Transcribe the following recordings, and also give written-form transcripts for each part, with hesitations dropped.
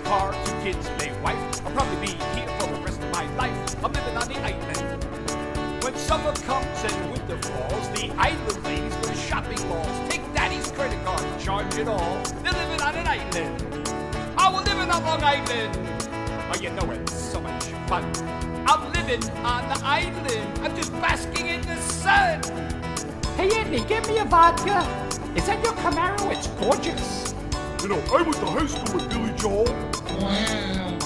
car, 2 kids and a wife. I'll probably be here for the rest of my life. I'm living on the island. When summer comes and winter falls, the island ladies go to shopping malls. Take daddy's credit card and charge it all. They're living on an island. Oh, we're living on Long Island. Oh, you know it's so much fun. I'm living on the island. I'm just basking in the sun. Hey, Andy, give me a vodka. Is that your Camaro? It's gorgeous. You know, I went to high school with Billy Joel. Wow.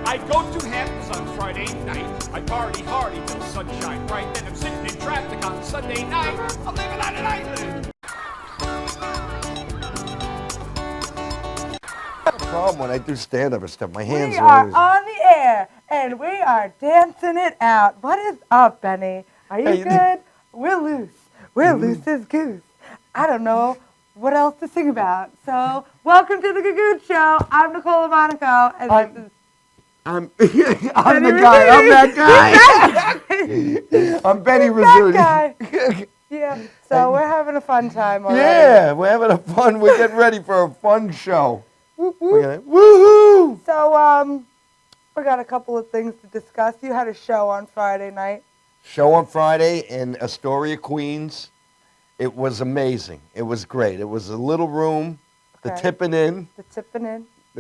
I go to Hamptons on Friday night. I party hard till sunshine bright. Then I'm sitting in traffic on Sunday night. I'm living on an island. Problem when I do stand-up and stuff, my hands We are are always... on the air, and we are dancing it out. What is up, Benny? Are you Hey, good? We're loose. We're loose as goose. I don't know what else to sing about. So, welcome to the Gagootz Show. I'm Nicole Monaco, and this is... I'm Benny the guy. I'm that Rizzuti. guy. I'm Benny That Rizzuti. guy. Yeah, so we're having a fun time already. Yeah, we're having a fun. We're getting ready for a fun show. We're gonna, woohoo! So, we got a couple of things to discuss. You had a show on Friday night. Show on Friday in Astoria, Queens. It was amazing. It was great. It was a little room. The Okay. tipping in. The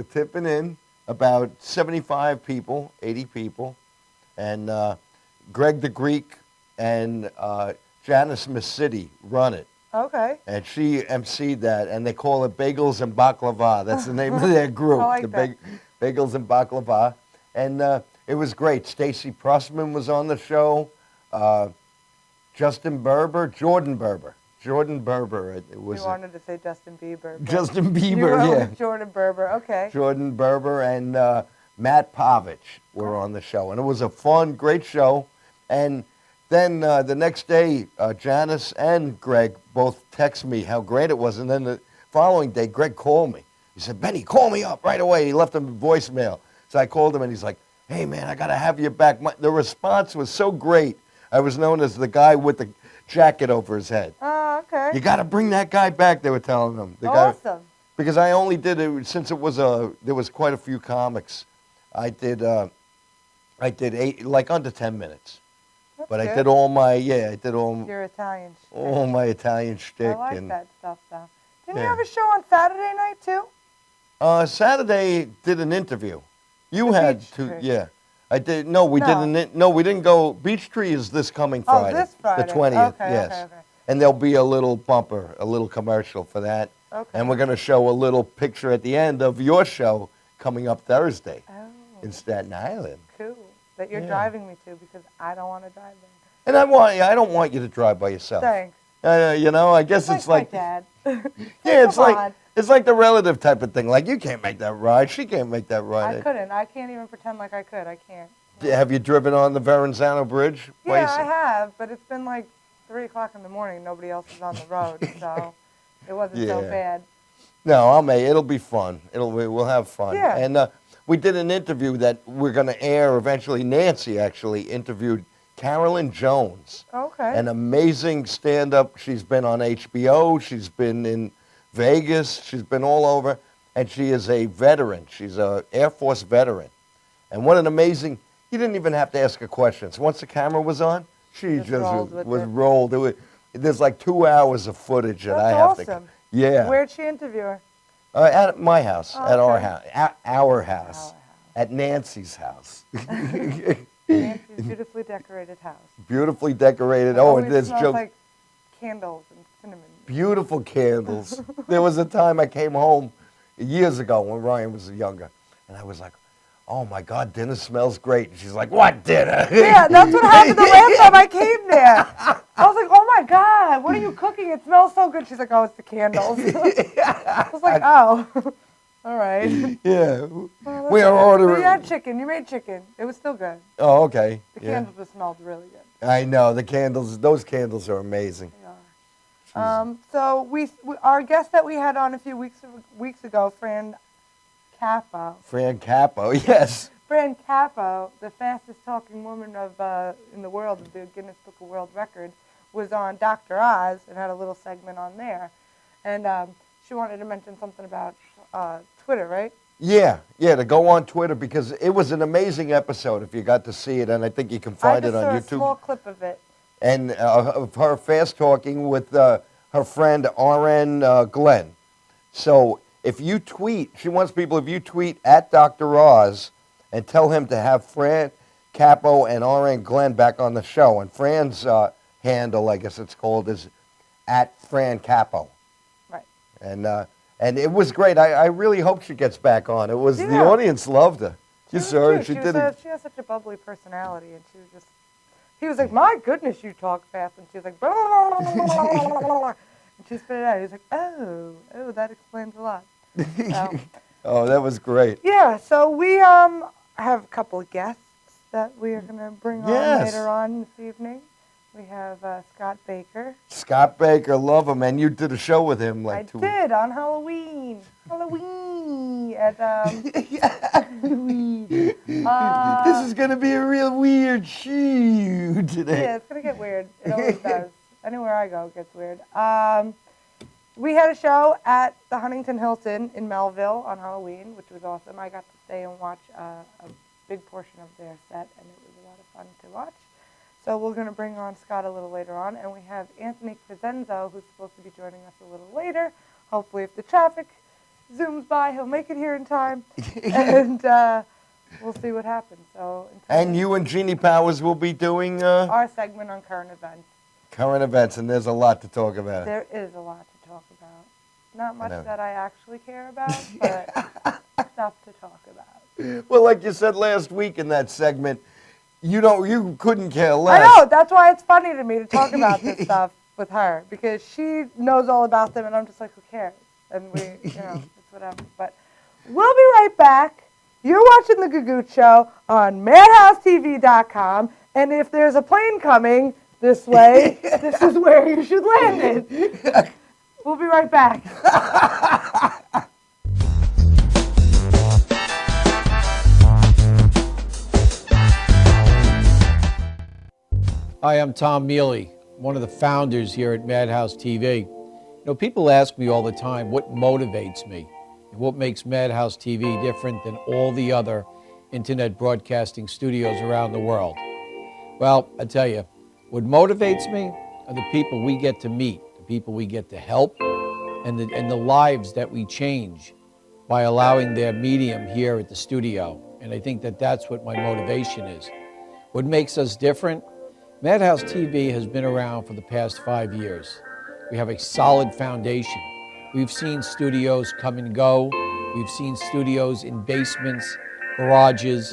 tipping in. About 75 people, 80 people, and Greg the Greek and Janice City run it. Okay. And she emceed that, and they call it Bagels and Baklava. That's the name of their group, I like the that. Bagels and Baklava. And it was great. Stacy Pressman was on the show. Jordan Berber. It was You wanted to say Justin Bieber. but Justin you Bieber, went yeah. with Jordan Berber. Okay. Jordan Berber and Matt Pavich were on the show. And it was a fun, great show. And then the next day, Janice and Greg both text me how great it was. And then the following day, Greg called me. He said, Benny, call me up right away. He left him a voicemail. So I called him, and he's like, hey, man, I got to have you back. The response was so great. I was known as the guy with the jacket over his head. Oh, okay. You got to bring that guy back, they were telling him. The guy, Awesome. because I only did it since it was there was quite a few comics. I did 8, like under 10 minutes. That's But I good. did all my I did Your Italian shtick. all my Italian shtick. I like and that stuff, though. Didn't you Yeah. have a show on Saturday night, too? Saturday did an interview. You The had Beach to, Tree. yeah. I did. No, we No. didn't. No, we didn't go. Beach Tree is this coming Oh, Friday. this Friday. The 20th. Okay, yes. okay, okay. And there'll be a little bumper, a little commercial for that. Okay. And we're going to show a little picture at the end of your show coming up Thursday Oh, in Staten Island. cool. That you're Yeah. driving me to because I don't want to drive there. And I don't want you to drive by yourself. Thanks. You know, I guess it's like, my dad. yeah, it's Come like on. it's like the relative type of thing. Like you can't make that ride, she can't make that I ride. couldn't. I can't even pretend like I could. I can't. Have you driven on the Verrazano Bridge? Yeah, I have, but it's been like 3 o'clock in the morning. Nobody else is on the road, so it wasn't so Yeah. bad. No, it'll be fun. We'll have fun. Yeah. And we did an interview that we're going to air eventually. Nancy actually interviewed Carolyn Jones, Okay. an amazing stand-up. She's been on HBO. She's been in Vegas. She's been all over. And she is a veteran. She's an Air Force veteran. And what an amazing, you didn't even have to ask her questions. Once the camera was on, she Just just rolled with was it. rolled. There's like 2 hours of footage that That's I have awesome. to. Yeah. Where'd she interview her? At my house, Oh, at our okay. house, our house, at Nancy's house. Nancy's beautifully decorated house. Beautifully decorated. It Oh, always and there's smells Joe. like candles and cinnamon. Beautiful candles. There was a time I came home years ago when Ryan was younger, and I was like, oh my God, dinner smells great. And she's like, what dinner? Yeah, that's what happened the last time I came there. I was like, oh my God, what are you cooking? It smells so good. She's like, oh, it's the candles. I was like, oh, all right. Yeah. Well, We are that's good. ordering. But you had chicken. You made chicken. It was still good. Oh, okay. The Yeah. candles just smelled really good. I know, the candles, those candles are amazing. They are. So our guest that we had on a few weeks ago, Fran Capo. Fran Capo, yes. Fran Capo, the fastest talking woman in the world of the Guinness Book of World Records, was on Dr. Oz and had a little segment on there. And she wanted to mention something about Twitter, right? Yeah, to go on Twitter because it was an amazing episode if you got to see it, and I think you can find it on I YouTube. just saw a small clip of it. And of her fast talking with her friend RN Glenn. So if you tweet, she wants people, if you tweet at Dr. Oz and tell him to have Fran Capo and RN Glenn back on the show. And Fran's handle, I guess it's called, is at Fran Capo. Right. And it was great. I really hope she gets back on. It was the Yeah. audience loved her. You saw her. She She did it. she has such a bubbly personality, and she was just. He was like, "My goodness, you talk fast," and she was like, blah, blah, blah, blah, blah, blah, blah. And she spit it out. He was like, "Oh, that explains a lot." So, Oh, that was great. yeah, so we have a couple of guests that we are going to bring on Yes. later on this evening. We have Scott Baker. Scott Baker, love him, and you did a show with him I like 2 did on Halloween. At Halloween. This is gonna be a real weird shoot today. Yeah, it's going to get weird. It always does. Anywhere I go, it gets weird. We had a show at the Huntington Hilton in Melville on Halloween, which was awesome. I got to stay and watch a big portion of their set, and it was a lot of fun to watch. So we're going to bring on Scott a little later on, and we have Anthony Crecenzo, who's supposed to be joining us a little later. Hopefully, if the traffic zooms by, he'll make it here in time, and we'll see what happens. So, And you and Jeanie Powers will be doing our segment on current events. current events, and there's a lot to talk about. There is a lot to talk about. Not much know. that I actually care about, but stuff to talk about. Well, like you said last week in that segment, you couldn't care less. I know. That's why it's funny to me to talk about this stuff with her, because she knows all about them, and I'm just like, who cares? And we, it's whatever. But we'll be right back. You're watching the Gagootz Show on MadhouseTV.com, and if there's a plane coming this way, this is where you should land it. We'll be right back. Hi, I'm Tom Mealy, one of the founders here at Madhouse TV. People ask me all the time what motivates me and what makes Madhouse TV different than all the other internet broadcasting studios around the world. Well, I tell you, what motivates me are the people we get to meet, the people we get to help, and the lives that we change by allowing their medium here at the studio. And I think that that's what my motivation is. What makes us different? Madhouse TV has been around for the past 5 years. We have a solid foundation. We've seen studios come and go. We've seen studios in basements, garages,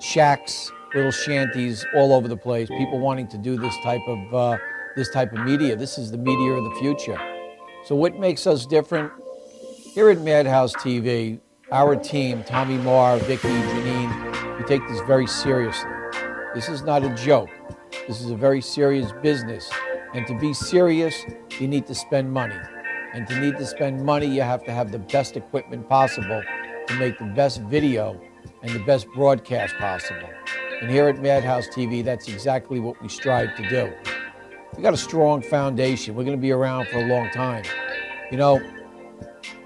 shacks, little shanties all over the place. People wanting to do this type of media. This is the media of the future. So what makes us different? Here at Madhouse TV, our team, Tommy Marr, Vicky, Jeanie, we take this very seriously. This is not a joke. This is a very serious business. And to be serious, you need to spend money. And to need to spend money, you have to have the best equipment possible to make the best video and the best broadcast possible. And here at Madhouse TV, that's exactly what we strive to do. We got a strong foundation. We're going to be around for a long time.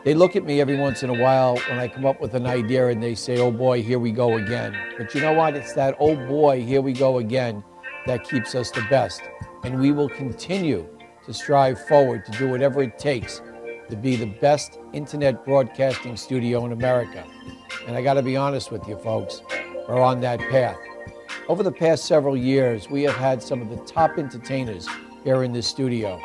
They look at me every once in a while when I come up with an idea and they say, oh boy, here we go again. But you know what? It's that, oh boy, here we go again, that keeps us the best. And we will continue to strive forward to do whatever it takes to be the best internet broadcasting studio in America. And I got to be honest with you folks, we're on that path. Over the past several years, we have had some of the top entertainers here in this studio.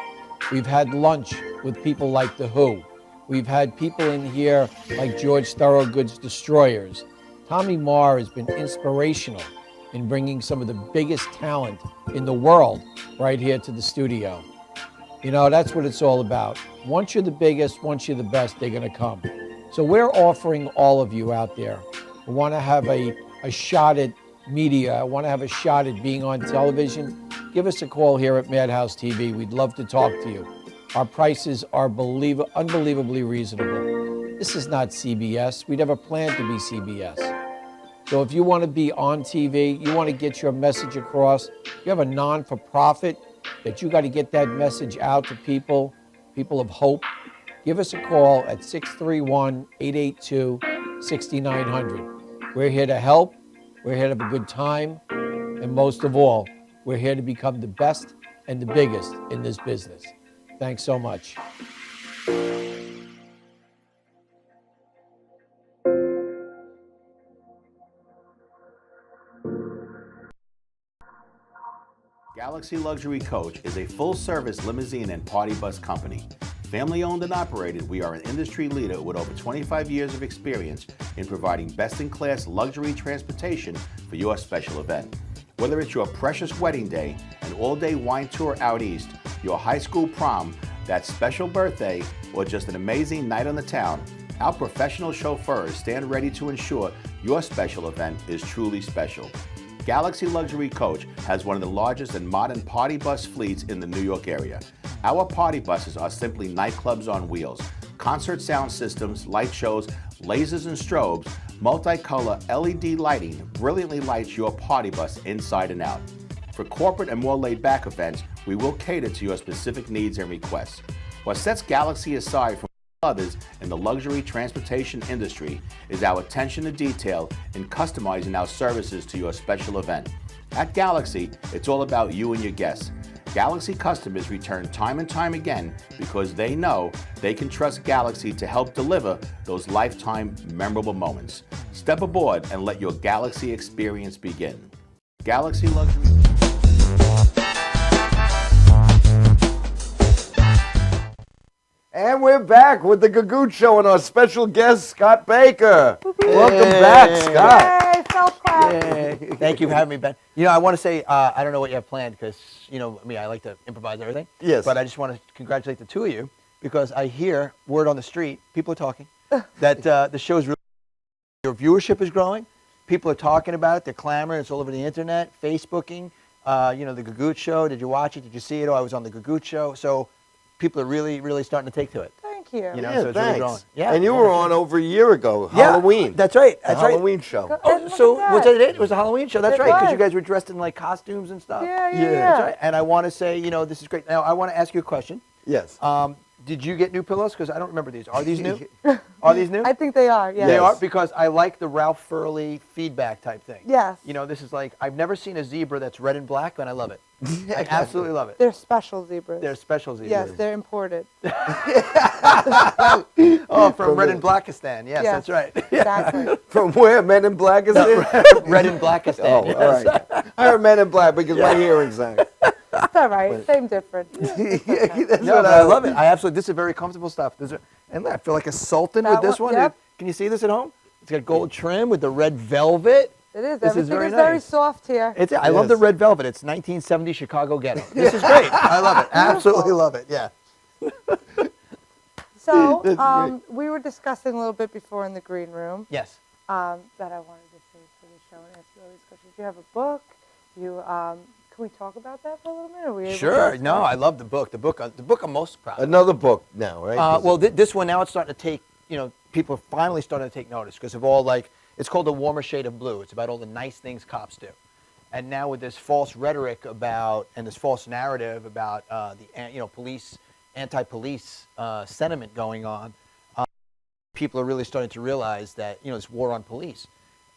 We've had lunch with people like The Who. We've had people in here like George Thorogood's Destroyers. Tommy Marr has been inspirational in bringing some of the biggest talent in the world right here to the studio. That's what it's all about. Once you're the biggest, once you're the best, they're going to come. So we're offering all of you out there who want to have a shot at media, want to have a shot at being on television, give us a call here at Madhouse TV. We'd love to talk to you. Our prices are unbelievably reasonable. This is not CBS. We never planned to be CBS. So if you want to be on TV, you want to get your message across, you have a non-for-profit that you got to get that message out to people of hope, give us a call at 631-882 6900. We're here to help. We're here to have a good time. And most of all, we're here to become the best and the biggest in this business. Thanks so much. Galaxy Luxury Coach is a full-service limousine and party bus company. Family-owned and operated, we are an industry leader with over 25 years of experience in providing best-in-class luxury transportation for your special event. Whether it's your precious wedding day, an all-day wine tour out east, your high school prom, that special birthday, or just an amazing night on the town, our professional chauffeurs stand ready to ensure your special event is truly special. Galaxy Luxury Coach has one of the largest and modern party bus fleets in the New York area. Our party buses are simply nightclubs on wheels. Concert sound systems, light shows, lasers and strobes, multicolor LED lighting brilliantly lights your party bus inside and out. For corporate and more laid-back events, we will cater to your specific needs and requests. What sets Galaxy aside from others in the luxury transportation industry is our attention to detail in customizing our services to your special event. At Galaxy, it's all about you and your guests. Galaxy customers return time and time again because they know they can trust Galaxy to help deliver those lifetime memorable moments. Step aboard and let your Galaxy experience begin. Galaxy Luxury. And we're back with the Gagootz Show and our special guest, Scott Baker. Welcome back, Scott. Yay, self-clap. Thank you for having me, Ben. You know, I want to say, I don't know what you have planned because, you know, me, I like to improvise everything. Yes. But I just want to congratulate the two of you because I hear word on the street, people are talking, that the show's really, your viewership is growing. People are talking about it. They're clamoring. It's all over the internet, Facebooking. You know, the Gagootz Show. Did you watch it? Did you see it? Oh, I was on the Gagootz Show. So people are really, really starting to take to it. Thank you. You know, Yeah, so it's thanks. really growing. Yeah, And you were on over a year ago, Yeah, Halloween. That's right. The That's right. Halloween show. Oh, Look so at was that. that it? It was a Halloween show. That's It right, because was. you guys were dressed in like costumes and stuff. Yeah. That's right. And I want to say, you know, this is great. Now, I want to ask you a question. Yes. Did you get new pillows? Because I don't remember these. Are these new? Are these new? I think they are, yes. They Yes. are, because I like the Ralph Furley feedback type thing. Yes. You know, this is like, I've never seen a zebra that's red and black, and I love it. I absolutely love it. They're special zebras. They're special zebras. Yes, they're imported. Oh, from Red and Blackistan. Yes, Yes. that's right. Exactly. From where? Men in Black is there? Red and Blackistan. Oh, yes. all right. I heard Men in Black because my hearing's out. It's all right. Same difference. That's No, what but I love it. I absolutely. This is very comfortable stuff. And look, I feel like a sultan That with this one- one. yep. Can you see this at home? It's got gold trim with the red velvet. It is. This is Everything very is very nice. soft here. I love the Yes. red velvet. It's 1970 Chicago ghetto. This is great. I love it. Absolutely love it. Yeah. So, we were discussing a little bit before in the green room Yes. that I wanted to say for the show and ask you all these questions. You have a book. You can we talk about that for a little minute? Are we able to Sure. discuss? No, I love the book. The book I'm most proud of. Another book now, right? Well, this one now it's starting to take, you know, people are finally starting to take notice because of all like, it's called A Warmer Shade of Blue. It's about all the nice things cops do. And now with this false rhetoric about, and this false narrative about police, anti-police sentiment going on, people are really starting to realize that, you know, this war on police.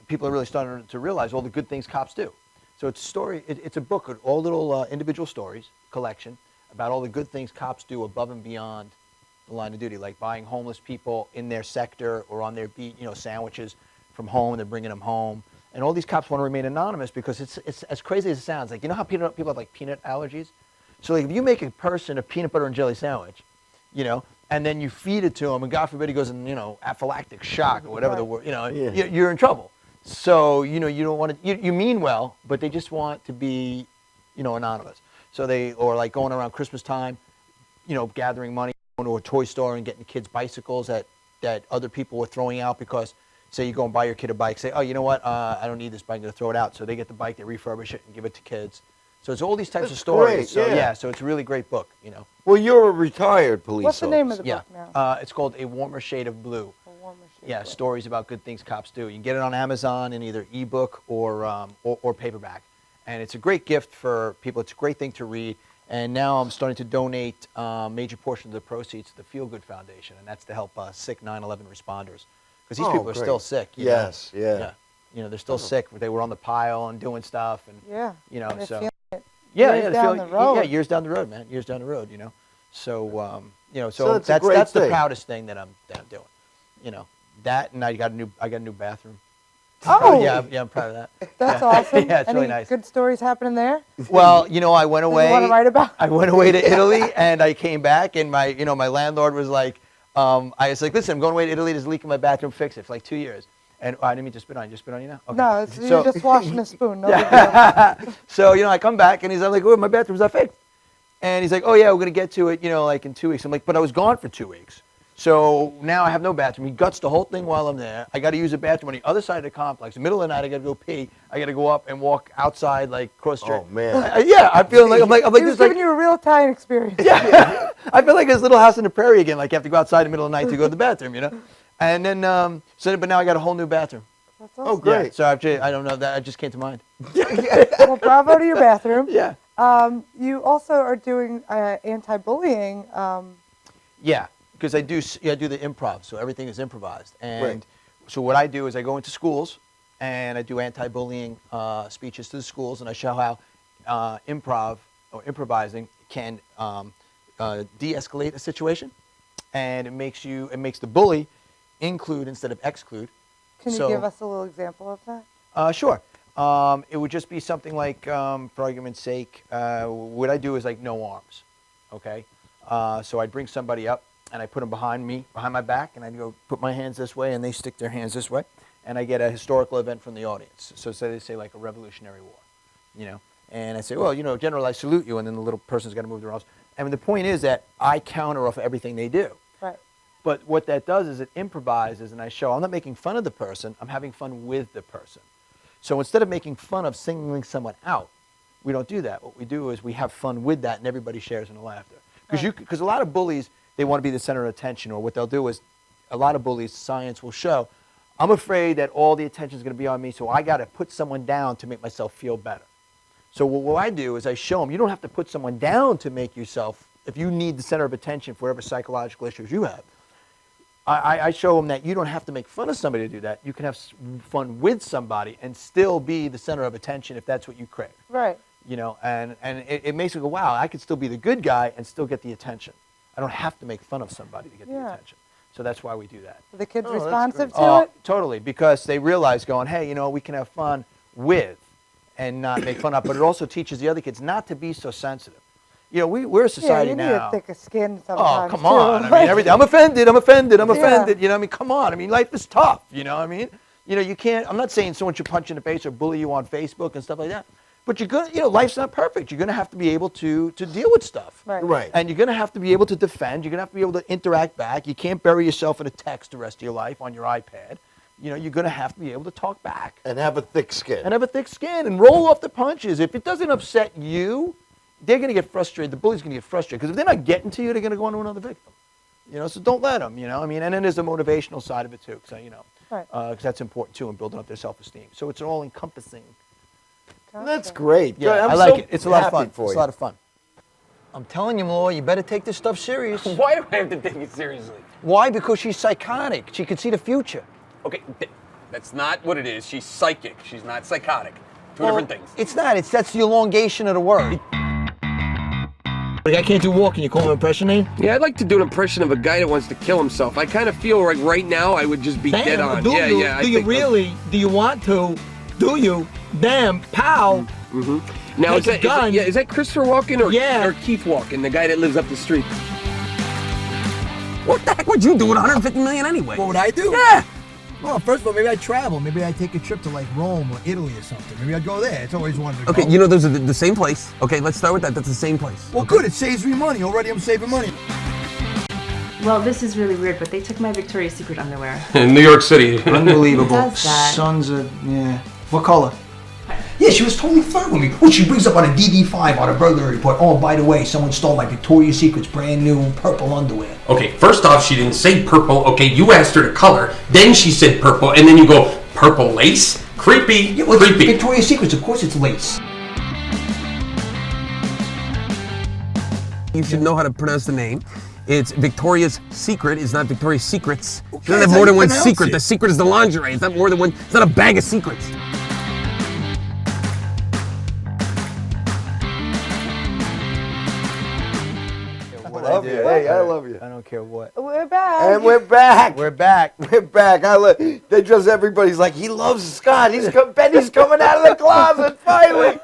People are really starting to realize all the good things cops do. So it's a story, it's a book with all little individual stories, collection, about all the good things cops do above and beyond the line of duty, like buying homeless people in their sector or on their beat, you know, sandwiches from home, they're bringing them home. And all these cops want to remain anonymous because it's as crazy as it sounds. Like, you know how people have like peanut allergies? So like if you make a person a peanut butter and jelly sandwich, you know, and then you feed it to him and God forbid he goes in, you know, anaphylactic shock or whatever the word, you know, you're in trouble. So, you know, you don't want to, you mean well, but they just want to be, you know, anonymous. So or like going around Christmas time, you know, gathering money, going to a toy store and getting kids bicycles that other people were throwing out because, say you go and buy your kid a bike, say, oh, you know what, I don't need this bike, I'm going to throw it out. So they get the bike, they refurbish it and give it to kids. So it's all these types of stories. great, So yeah. so it's a really great book, you know. Well, you're a retired police What's the name of the Yeah. book now? It's called A Warmer Shade of Blue. A Warmer Shade Yeah, of Blue. stories about good things cops do. You can get it on Amazon in either ebook or paperback. And it's a great gift for people. It's a great thing to read. And now I'm starting to donate major portions of the proceeds to the Feel Good Foundation, and that's to help sick 9/11 responders. because these people are still sick. You know? Yes, yeah. You know, they're still sick. They were on the pile and doing stuff, and you know, and they're so feeling it yeah, years down the road. Yeah, years down the road, man. Years down the road, you know. So you know, So so that's a great that's the thing. proudest thing that I'm doing. You know, that, and I got a new bathroom. Oh, yeah, I'm proud of that. that's Yeah. awesome. Yeah, it's Any really nice. good stories happening there? Well, you know, I went away. You want to write about? I went away to Italy, and I came back, and my landlord was like, I was like, listen, I'm going away to Italy. There's a leak in my bathroom. Fix it for like 2 years. And I didn't mean to spit on you. Just spit on you now? Okay. No, So- you're just washing a spoon. No big deal. So, you know, I come back, and he's like, oh, my bathroom's not fixed. And he's like, oh, yeah, we're going to get to it, you know, like in 2 weeks. I'm like, but I was gone for 2 weeks. So now I have no bathroom. He guts the whole thing while I'm there. I got to use a bathroom on the other side of the complex. In the middle of the night, I got to go pee. I got to go up and walk outside, like cross street. Oh, man. Yeah, I feel like I'm like He was this, like giving you a real Italian experience. yeah. I feel like this little house in the prairie again. Like you have to go outside in the middle of the night to go to the bathroom, you know. And then but now I got a whole new bathroom. That's Oh, awesome. great. Yeah, so I don't know, that just came to mind. Well, bravo to your bathroom. Yeah. You also are doing anti-bullying. Yeah, because I do the improv, so everything is improvised. And Right. so what I do is I go into schools and I do anti-bullying speeches to the schools, and I show how improv or improvising can de-escalate a situation, and it makes the bully include instead of exclude. Can you So- give us a little example of that? Sure. It would just be something like, for argument's sake, what I do is like no arms, okay? So I'd bring somebody up, and I put them behind my back, and I'd go put my hands this way, and they stick their hands this way, and I get a historical event from the audience. So say they say like a Revolutionary War, you know? And I say, well, you know, General, I salute you, and then the little person's got to move their arms. And the point is that I counter off everything they do. Right. But what that does is it improvises, and I show I'm not making fun of the person, I'm having fun with the person. So instead of making fun of singling someone out, we don't do that. What we do is we have fun with that, and everybody shares in the laughter. Because a lot of bullies, they want to be the center of attention, or what they'll do is, a lot of bullies, science will show, I'm afraid that all the attention is going to be on me, so I got to put someone down to make myself feel better. So what I do is I show them, you don't have to put someone down to make yourself, if you need the center of attention for whatever psychological issues you have. I show them that you don't have to make fun of somebody to do that. You can have fun with somebody and still be the center of attention if that's what you crave. Right. You know, and it makes me go, wow, I could still be the good guy and still get the attention. I don't have to make fun of somebody to get the attention. So that's why we do that. Are the kids Oh, that's responsive great. to it? Totally, because they realize going, hey, you know, we can have fun with and not make fun of, but it also teaches the other kids not to be so sensitive. You know, we're a society yeah, you need now. a thicker skin Oh, sometimes. come on. too. I mean, everything. I'm offended. I'm offended. I'm Yeah. offended. You know, I mean, come on. I mean, life is tough. You know what I mean? You know, you can't, I'm not saying someone should punch you in the face or bully you on Facebook and stuff like that. But you're going to, you know, life's not perfect. You're going to have to be able to deal with stuff. Right. Right. And you're going to have to be able to defend. You're going to have to be able to interact back. You can't bury yourself in a text the rest of your life on your iPad. You know, you're going to have to be able to talk back. And have a thick skin. And have a thick skin and roll off the punches. If it doesn't upset you, they're going to get frustrated. The bully's going to get frustrated. Because if they're not getting to you, they're going to go on to another victim. You know, so don't let them, you know. I mean, and then there's a motivational side of it, too. So, you know, Right. because that's important, too, in building up their self-esteem. So it's all encompassing. That's great. Yeah, I'm I like so it. It's a lot of happy fun. for It's a you. lot of fun. I'm telling you, Malloy, you better take this stuff serious. Why do I have to take it seriously? Why? Because she's psychotic. She can see the future. Okay, that's not what it is. She's psychic. She's not psychotic. Two different things. It's not. That's the elongation of the word. I can't do walking. You call him impressioning? Yeah, I'd like to do an impression of a guy that wants to kill himself. I kind of feel like right now I would just be dead on. Do you? I Do you think- really? Do you want to? Do you? Damn, pow. Now Take a gun. is that Christopher Walken or, Yeah. or Keith Walken, the guy that lives up the street? What the heck would you do with 150 million anyway? What would I do? Yeah. Well, first of all, maybe I'd travel. Maybe I'd take a trip to like Rome or Italy or something. Maybe I'd go there. It's always wanted to Okay, go. you know those are the same place. Okay, let's start with that. That's the same place. Well, good. It saves me money. Already I'm saving money. Well, this is really weird, but they took my Victoria's Secret underwear. In New York City. Unbelievable. Who does that? Sons of, yeah. What color? Yeah, she was totally flirting with me. Oh, she brings up on a DD5 on a burglary report. Oh, by the way, someone stole my Victoria's Secret's brand new purple underwear. Okay, first off, she didn't say purple. Okay, you asked her to color. Then she said purple, and then you go, purple lace? Creepy, Yeah, well, it's creepy. Victoria's Secret's, of course it's lace. You should know how to pronounce the name. It's Victoria's Secret. It's not Victoria's Secrets. She cares doesn't have how more you than one pronounce secret. it? The secret is the lingerie. It's not more than one. It's not a bag of secrets. What love I you. do. Hey, I love you. I don't care what. We're back. And we're back. We're back. We're back. They just everybody's like, he loves Scott. Benny's coming out of the closet finally.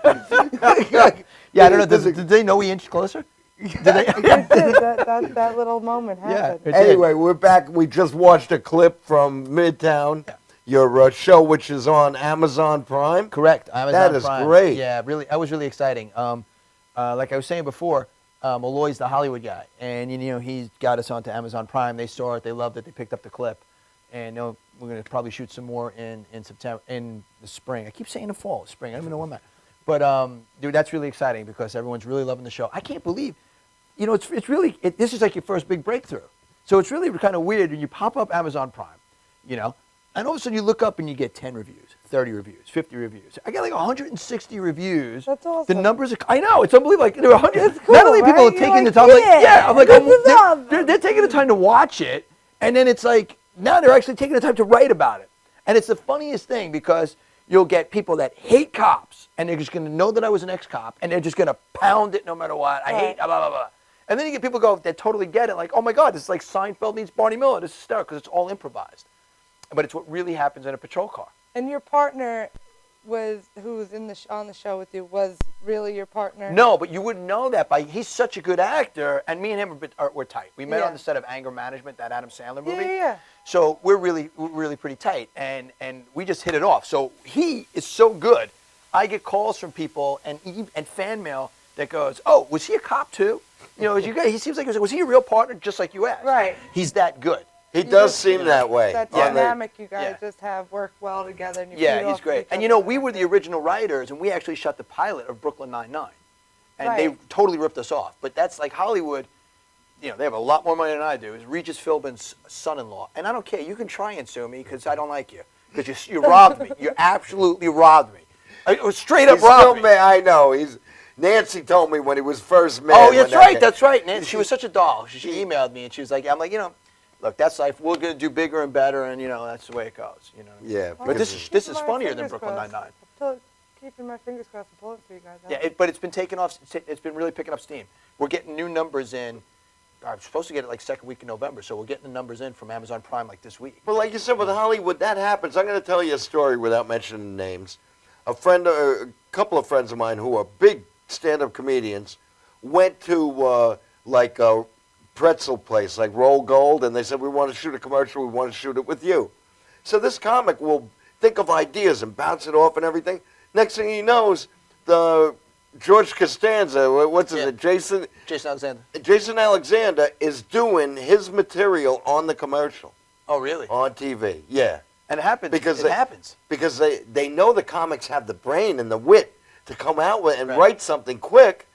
Yeah, I don't know. Did they know we inched closer? Did they? that little moment happened. Yeah. Anyway, we're back. We just watched a clip from Midtown, your show, which is on Amazon Prime. Correct. Amazon That is Prime. great. Yeah, really. That was really exciting. Like I was saying before, Malloy's the Hollywood guy, and he's got us onto Amazon Prime. They saw it, they loved it, they picked up the clip, and we're going to probably shoot some more in September, in the spring. I keep saying the fall, spring. I don't even know when that. But dude, that's really exciting because everyone's really loving the show. I can't believe, it's really this is like your first big breakthrough. So it's really kind of weird when you pop up Amazon Prime, and all of a sudden you look up and you get 10 reviews, 30 reviews, 50 reviews. I got like 160 reviews. That's awesome. The numbers are, I know, it's unbelievable. Like there are 100. It's cool, not only people right? are taking You're the time, like, like, yeah, I'm like, this is awesome. they're taking the time to watch it, and then it's like, now they're actually taking the time to write about it. And it's the funniest thing because you'll get people that hate cops, and they're just going to know that I was an ex-cop, and they're just going to pound it no matter what. I hate blah, blah, blah. And then you get people that totally get it, like, oh my God, this is like Seinfeld meets Barney Miller. This is hysterical because it's all improvised. But it's what really happens in a patrol car. And your partner who's on the show with you was really your partner? No, but you wouldn't know that he's such a good actor, and me and him were tight. We met on the set of Anger Management, that Adam Sandler movie. Yeah. So we're really pretty tight, and we just hit it off. So he is so good. I get calls from people and fan mail that goes, "Oh, was he a cop too? He seems like was he a real partner, just like you asked?" Right. He's that good. He does seem that way. That dynamic you guys just have worked well together. And you feed he's off great. each And other. we were the original writers, and we actually shot the pilot of Brooklyn Nine-Nine. And they Right. totally ripped us off. But that's like Hollywood, they have a lot more money than I do. It's Regis Philbin's son-in-law. And I don't care. You can try and sue me because I don't like you. Because you robbed me. You absolutely robbed me. Straight up robbed me. I know. Nancy told me when he was first married. Oh, that's right. Nancy, she was such a doll. She emailed me, and she was like, I'm like, look, that's life. We're going to do bigger and better, and, that's the way it goes. Yeah. But this is funnier than Brooklyn Nine-Nine. I'm keeping my fingers crossed and pulling for you guys. Yeah, but it's been taking off. It's been really picking up steam. We're getting new numbers in. I'm supposed to get it like second week in November, so we're getting the numbers in from Amazon Prime like this week. Well, like you said, with Hollywood, that happens. I'm going to tell you a story without mentioning names. A couple of friends of mine who are big stand-up comedians went to like a pretzel place, like Roll Gold, and they said, we want to shoot a commercial, we want to shoot it with you. So this comic will think of ideas and bounce it off and everything. Next thing he knows, the George Costanza, what's his name? Jason Alexander. Jason Alexander is doing his material on the commercial. Oh, really? On TV, yeah. And it happens. Because it happens. Because they know the comics have the brain and the wit to come out with and write something quick,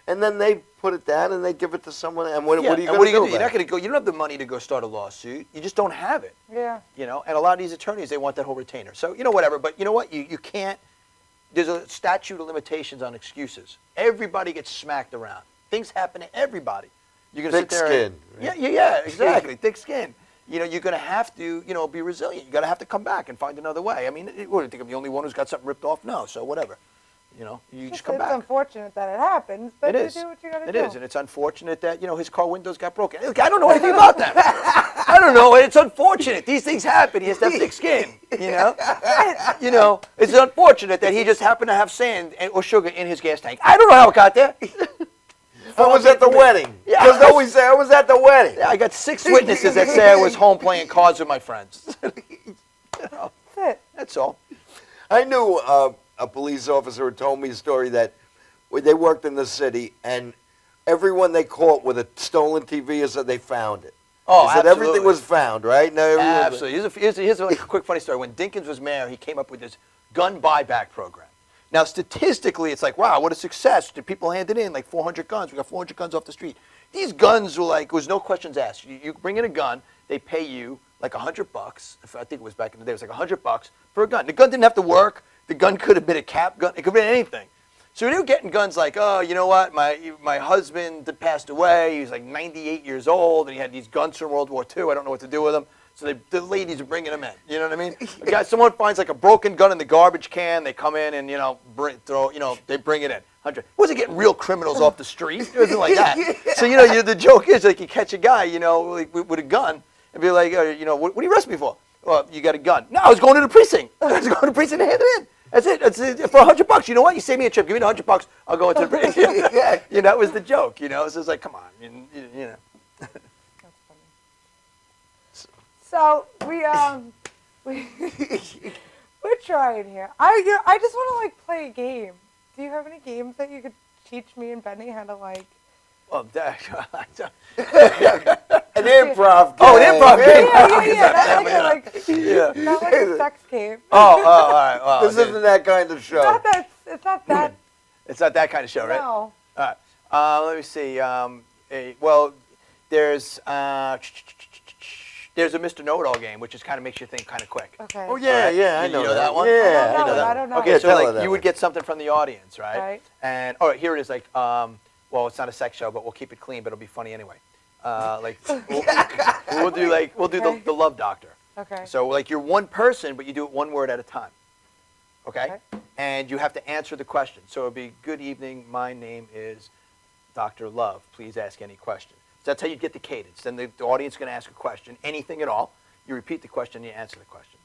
and then they put it down and they give it to someone. And what are you going to do? You're not going to go. You don't have the money to go start a lawsuit. You just don't have it. Yeah. And a lot of these attorneys, they want that whole retainer. So whatever. But you know what? You can't. There's a statute of limitations on excuses. Everybody gets smacked around. Things happen to everybody. You're going to sit there. Thick skin. Yeah, exactly. Thick skin. You're going to have to, be resilient. You're going to have to come back and find another way. I mean, what do you think? I'm the only one who's got something ripped off? No. So whatever. You just come back. It's unfortunate that it happens, but you do what you got to do. It is, and it's unfortunate that, his car windows got broken. Look, I don't know anything about that. I don't know. It's unfortunate. These things happen. He has to have thick skin, It's unfortunate that he just happened to have sand or sugar in his gas tank. I don't know how it got there. I was at the wedding. Yeah. Because always say I was at the wedding. Yeah, I got 6 witnesses that say I was home playing cards with my friends. That's it. That's all. I knew a police officer who told me a story that they worked in the city, and everyone they caught with a stolen TV is that they found it. Oh, he said everything was found, right? No, absolutely. Here's a quick funny story. When Dinkins was mayor, he came up with this gun buyback program. Now, statistically, it's like, wow, what a success. Did people hand it in? Like 400 guns. We got 400 guns off the street. These guns were was no questions asked. You bring in a gun, they pay you like $100. I think it was back in the day. It was like $100 for a gun. The gun didn't have to work. The gun could have been a cap gun. It could have been anything. So we were getting guns like, oh, you know what? My husband passed away. He was like 98 years old, and he had these guns from World War II. I don't know what to do with them. So the ladies are bringing them in. You know what I mean? Someone finds like a broken gun in the garbage can. They come in and they bring it in. It wasn't getting real criminals off the street. It wasn't like that. So the joke is like you catch a guy like, with a gun and be like, what do you arrest me for? Well, you got a gun. No, I was going to the precinct. I was going to the precinct to hand it in. That's it. That's it. For $100. You know what? You save me a trip. Give me the $100. I'll go into the precinct. That was the joke. So it's like, come on. That's funny. So we're trying here. I just want to like play a game. Do you have any games that you could teach me and Benny how to like? Well, An improv game. Oh, an improv game. Yeah. Not like a sex game. All right. Well, this isn't that kind of show. It's not that. It's not that kind of show, right? No. All right. Let me see. There's a Mr. Know-It-All game, which just kind of makes you think kind of quick. Okay. Oh yeah, I know that one. Yeah, I don't know. Okay, Yeah, so tell her like that you would get something from the audience, right? Right. And here it is. Like, well, it's not a sex show, but we'll keep it clean, but it'll be funny anyway. We'll do the Love Doctor. Okay. So like you're one person, but you do it one word at a time. Okay? And you have to answer the question. So it'll be, good evening, my name is Dr. Love. Please ask any question. So that's how you get the cadence. Then the audience is going to ask a question, anything at all. You repeat the question, you answer the question.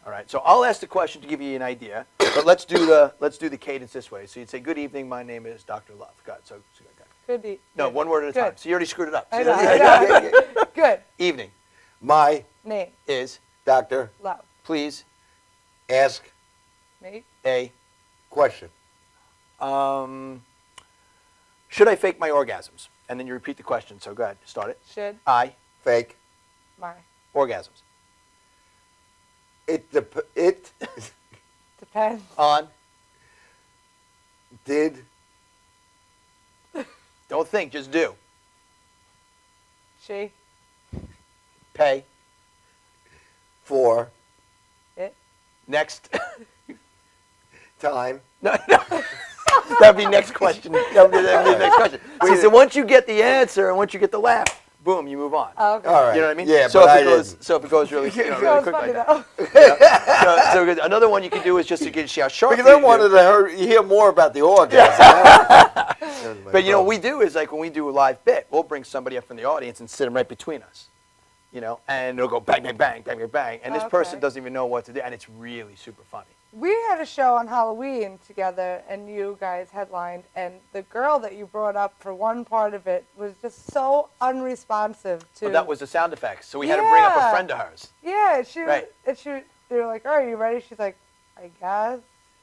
All right. So I'll ask the question to give you an idea, but let's do the cadence this way. So you'd say, good evening, my name is Dr. Love. Go ahead. Good. No, one word at a time. So you already screwed it up. I know. Good. Evening. My Name is Dr. Love. Please ask Me. a question. Should I fake my orgasms? And then you repeat the question. So go ahead, start it. Should I Fake. my orgasms. It depends On. did Don't think, just do. she Pay. for it Next. time. No. That'd be next question. That'd be the next question. So once you get the answer and once you get the laugh, boom, you move on. Oh, okay. All right. You know what I mean? Yeah, so but if it goes really, really That was quick funny like though. that. So another one you can do is just to see how sharp. Because I wanted to hear more about the orgasm. But what we do is like when we do a live bit, we'll bring somebody up from the audience and sit them right between us. And it'll go bang, bang, bang, bang, bang, bang, and this person doesn't even know what to do, and it's really super funny. We had a show on Halloween together, and you guys headlined, and the girl that you brought up for one part of it was just so unresponsive to. Oh, that was the sound effects, so we had to bring up a friend of hers. Yeah, Right. they were like, "Are you ready?" She's like, "I guess."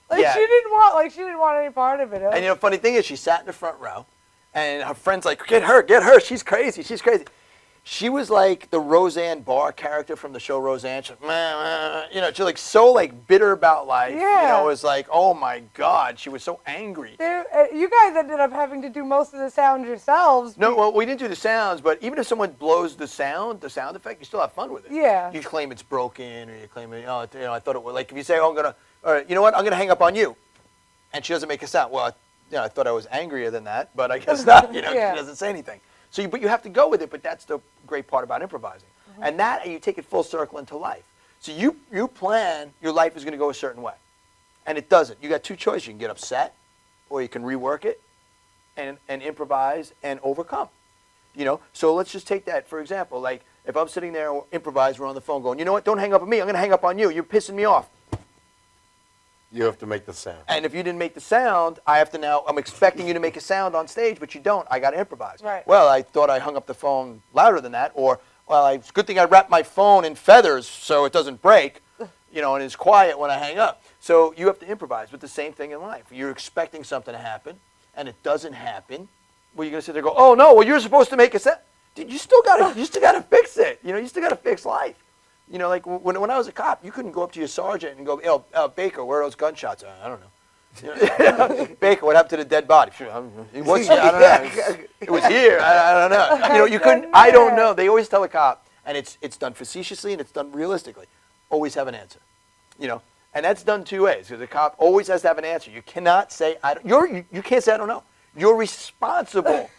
Like Yeah. she didn't want any part of it. And the funny thing is, she sat in the front row, and her friend's like, get her, she's crazy. She was like the Roseanne Barr character from the show Roseanne. She's like, she's like so like bitter about life. Yeah. It was like, oh my God, she was so angry. You guys ended up having to do most of the sounds yourselves. No, well, we didn't do the sounds, but even if someone blows the sound effect, you still have fun with it. Yeah. You claim it's broken, or you claim, I thought it was, like if you say, oh, you know what, I'm gonna hang up on you, and she doesn't make a sound. Well, I thought I was angrier than that, but I guess not. She doesn't say anything. So, but you have to go with it. But that's the great part about improvising, and you take it full circle into life. So you plan your life is going to go a certain way, and it doesn't. You got two choices: you can get upset, or you can rework it, and improvise and overcome. So let's just take that for example. Like if I'm sitting there and improvise, we're on the phone going, you know what? Don't hang up on me. I'm going to hang up on you. You're pissing me off. You have to make the sound. And if you didn't make the sound, I'm expecting you to make a sound on stage, but you don't. I got to improvise. Right. Well, I thought I hung up the phone louder than that, or, it's a good thing I wrapped my phone in feathers so it doesn't break, and it's quiet when I hang up. So you have to improvise, but the same thing in life. You're expecting something to happen, and it doesn't happen. Well, you're going to sit there and go, oh, no, well, you're supposed to make a sound. Dude, you still got to fix it. You still got to fix life. Like when I was a cop, you couldn't go up to your sergeant and go, Baker, where are those gunshots? I don't know. Baker, what happened to the dead body? It was here. I don't know. It was here. I don't know. You couldn't. I don't know. They always tell a cop, and it's done facetiously and it's done realistically. Always have an answer. And that's done two ways, because the cop always has to have an answer. You cannot say, you can't say, I don't know. You're responsible.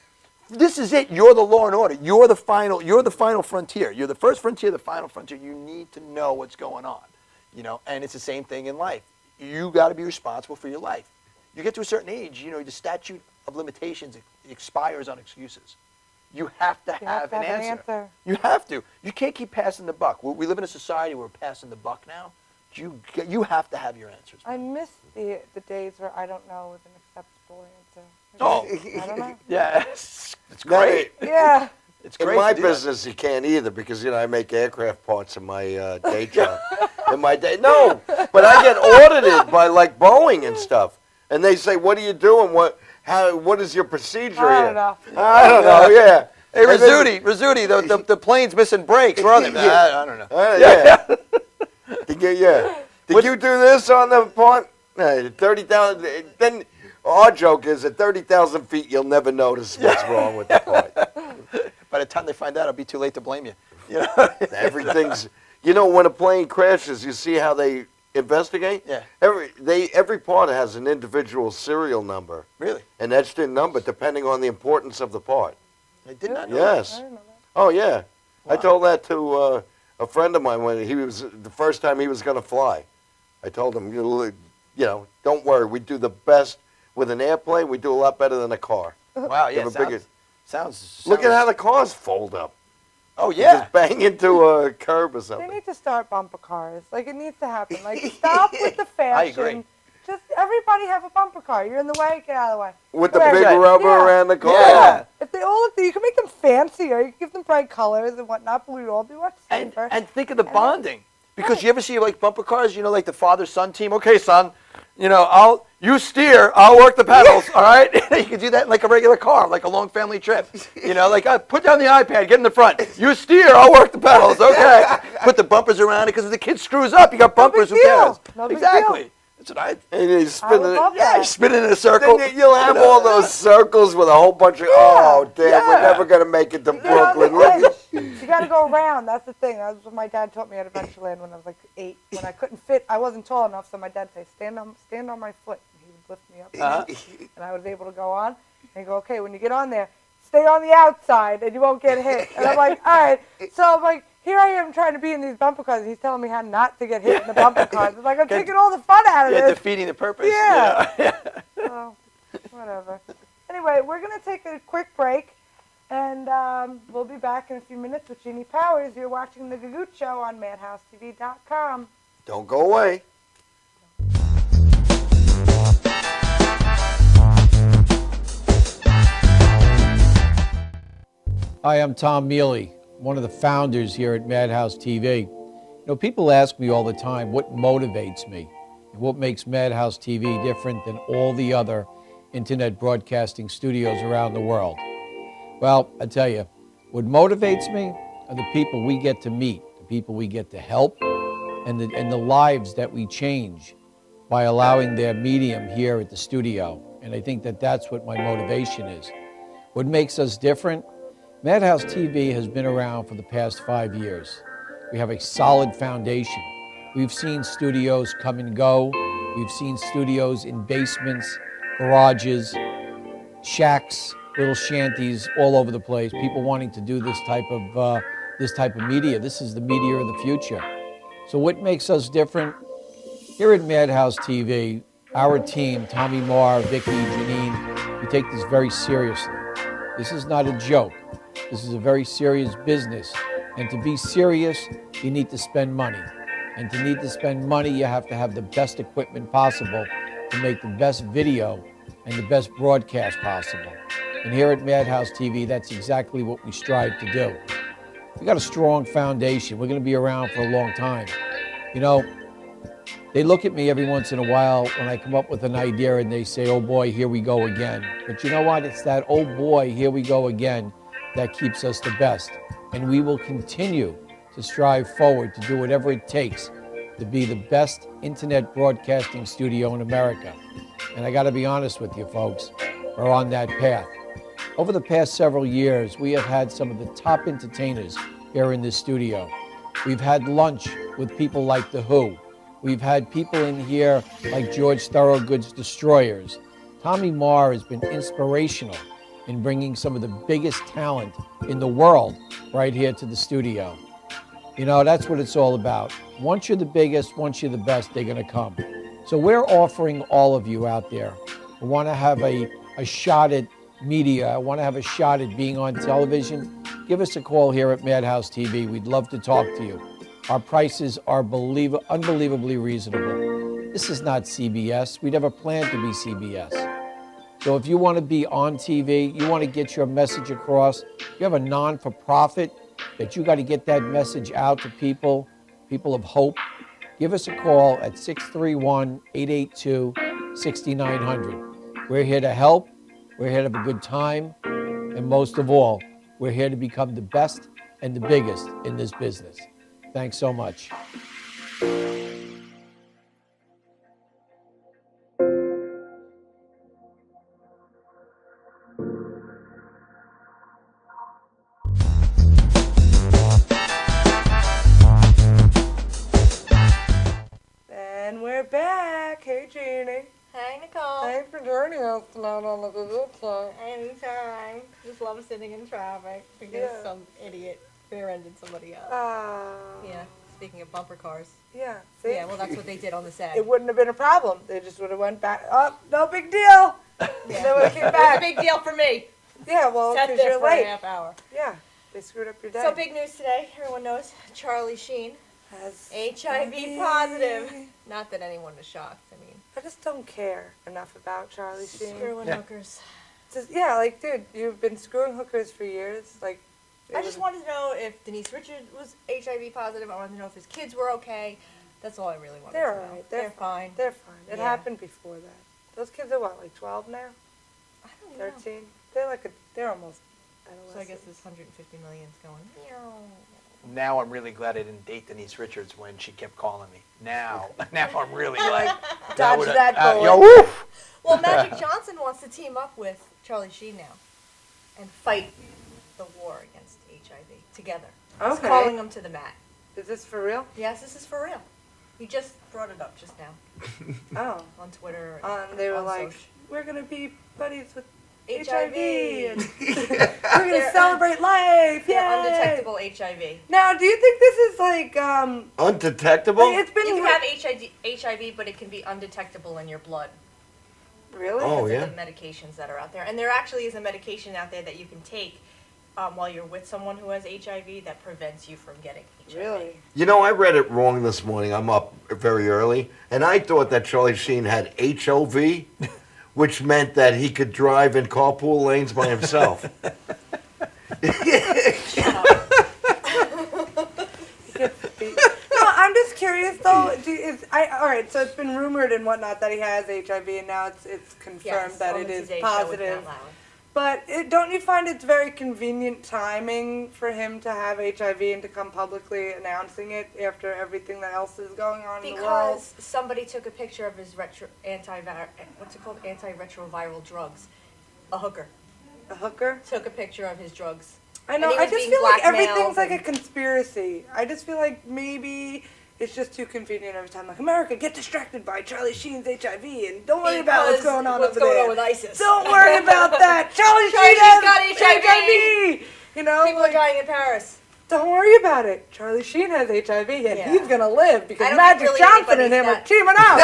This is it. You're the law and order. You're the final frontier. You're the first frontier, the final frontier. You need to know what's going on. And it's the same thing in life. You got to be responsible for your life. You get to a certain age, the statute of limitations expires on excuses. You have to have an answer. You have to. You can't keep passing the buck. We live in a society where we're passing the buck now. You have to have your answers. I miss the days where I don't know was an acceptable answer. Oh, I don't know. Yeah, it's great. Yeah. It's great. In my business, you can't either because, I make aircraft parts in my day job. No, but I get audited by like Boeing and stuff. And they say, what are you doing? What is your procedure I here? don't know. I don't know, yeah. Hey, Rizzuti, the plane's missing brakes. Where are they? I don't know. Yeah. Did you do this on the part? 30,000. Then our joke is at 30,000 feet, you'll never notice what's wrong with the part. By the time they find out, it'll be too late to blame you. Everything's. When a plane crashes, you see how they investigate? Yeah. Every part has an individual serial number. Really? And that's their number depending on the importance of the part. I did not know Yes. I didn't know that. Oh, yeah. Wow. I told that to a friend of mine when he was the first time he was going to fly. I told him, don't worry. We do the best with an airplane. We do a lot better than a car. Wow, yeah. Sounds. Look at how the cars fold up. Oh, yeah. Just bang into a curb or something. They need to start bumper cars. Like, it needs to happen. Like, stop with the fashion. I agree. Just everybody have a bumper car. You're in the way, get out of the way. With the big rubber around the car. Yeah. If they all, you can make them fancier. You can give them bright colors and whatnot, but we'd all be much safer. And think of the bonding. Because you ever see like bumper cars, like the father-son team? Okay, son, you steer, I'll work the pedals, all right? You can do that in like a regular car, like a long family trip. Put down the iPad, get in the front. You steer, I'll work the pedals, okay? Put the bumpers around it, because if the kid screws up, you got bumpers, who cares? No big Exactly. deal. That's what I And you spin you spin it in a circle. Then you'll have all those circles with a whole bunch of, oh, damn, we're never going to make it to Brooklyn. You got to go around. That's the thing. That's what my dad taught me at Adventureland when I was like 8. When I couldn't fit, I wasn't tall enough, so my dad would say, stand on my foot. And he would lift me up. And I was able to go on. And he'd go, okay, when you get on there, stay on the outside and you won't get hit. And I'm like, all right. So I'm like, here I am trying to be in these bumper cars. He's telling me how not to get hit in the bumper cars. It's like I'm taking all the fun out of this. Defeating the purpose. Yeah. So, whatever. Anyway, we're going to take a quick break, and we'll be back in a few minutes with Jeanie Powers. You're watching The Gagootz Show on MadhouseTV.com. Don't go away. Hi, I'm Tom Mealy, one of the founders here at Madhouse TV. People ask me all the time what motivates me and what makes Madhouse TV different than all the other internet broadcasting studios around the world. Well, I tell you, what motivates me are the people we get to meet, the people we get to help, and the lives that we change by allowing their medium here at the studio. And I think that that's what my motivation is. What makes us different? Madhouse TV has been around for the past 5 years. We have a solid foundation. We've seen studios come and go. We've seen studios in basements, garages, shacks, little shanties all over the place. People wanting to do this type of media. This is the media of the future. So what makes us different? Here at Madhouse TV, our team, Tommy Marr, Vicky, Jeanie, we take this very seriously. This is not a joke. This is a very serious business. And to be serious, you need to spend money. And to need to spend money, you have to have the best equipment possible to make the best video and the best broadcast possible. And here at Madhouse TV, that's exactly what we strive to do. We got a strong foundation. We're going to be around for a long time. They look at me every once in a while when I come up with an idea and they say, oh boy, here we go again. But you know what? It's that, oh boy, here we go again, that keeps us the best. And we will continue to strive forward to do whatever it takes to be the best internet broadcasting studio in America. And I got to be honest with you folks, we're on that path. Over the past several years, we have had some of the top entertainers here in this studio. We've had lunch with people like The Who. We've had people in here like George Thorogood's Destroyers. Tommy Marr has been inspirational in bringing some of the biggest talent in the world right here to the studio. You know, that's what it's all about. Once you're the biggest, once you're the best, they're going to come. So we're offering all of you out there who want to have a shot at media, want to have a shot at being on television, give us a call here at Madhouse TV. We'd love to talk to you. Our prices are unbelievably reasonable. This is not CBS. We never planned to be CBS. So if you want to be on TV, you want to get your message across, you have a non-for-profit that you got to get that message out to people of hope, give us a call at 631-882-6900. We're here to help. We're here to have a good time. And most of all, we're here to become the best and the biggest in this business. Thanks so much. And we're back. Hey, Jeanie. Hey, Nicole. Thanks for joining us tonight on the Gagootz Show. Anytime. Just love sitting in traffic because some idiot rear-ended somebody else. Yeah, speaking of bumper cars. Yeah, see? Yeah, well, that's what they did on the set. It wouldn't have been a problem. They just would have went back. Oh, no big deal. Yeah. They would have came It was back. a big deal for me. Yeah, well, Sat because there you're for late. a half hour. Yeah, they screwed up your day. So big news today. Everyone knows Charlie Sheen has HIV positive. Not that anyone was shocked. I mean, I just don't care enough about Charlie Sheen. screwing hookers. Just, yeah, like, dude, you've been screwing hookers for years. Like, I just wanted to know if Denise Richards was HIV positive. I wanted to know if his kids were okay. That's all I really wanted they're to know. all right. They're fine. They're fine. It Yeah. happened before that. Those kids are what, like 12 now? I don't know. 13? They're almost adolescents. So I guess this 150 million is going. Now I'm really glad I didn't date Denise Richards when she kept calling me. Now I'm really glad. Dodge that bullet. yo, woof. Well, Magic Johnson wants to team up with Charlie Sheen now and fight the war against HIV together. He's Okay. calling them to the mat. Is this for real? Yes, this is for real. He just brought it up just now Oh. on Twitter. They were on like, social. we're going to be buddies with HIV. and we're going to celebrate life. They're Yay! undetectable HIV. Now, do you think this is like, Undetectable? like it's been You can have HIV, but it can be undetectable in your blood. really? Oh, Because yeah. of the medications that are out there. And there actually is a medication out there that you can take while you're with someone who has HIV that prevents you from getting HIV. Really? You know, I read it wrong this morning. I'm up very early, and I thought that Charlie Sheen had HOV, which meant that he could drive in carpool lanes by himself. Shut up. No, I'm just curious though. All right, so it's been rumored and whatnot that he has HIV, and now it's confirmed Yes, that on it the is Today Show with positive. Matt Lauer. But don't you find it's very convenient timing for him to have HIV and to come publicly announcing it after everything that else is going on in the world? Because somebody took a picture of his antiretroviral drugs. A hooker A hooker? took a picture of his drugs. I know. And he I was just being feel like blackmailed everything's like a and- conspiracy. I just feel like maybe it's just too convenient every time. Like, America, get distracted by Charlie Sheen's HIV and don't worry about what's Because going on what's over going there. on with ISIS. Don't worry about that. Charlie Charlie Sheen Sheen's has got HIV. You know, People are dying in Paris. don't worry about it. Charlie Sheen has HIV and Yeah. he's gonna live because I don't Magic think really Johnson and him are anybody's teaming up.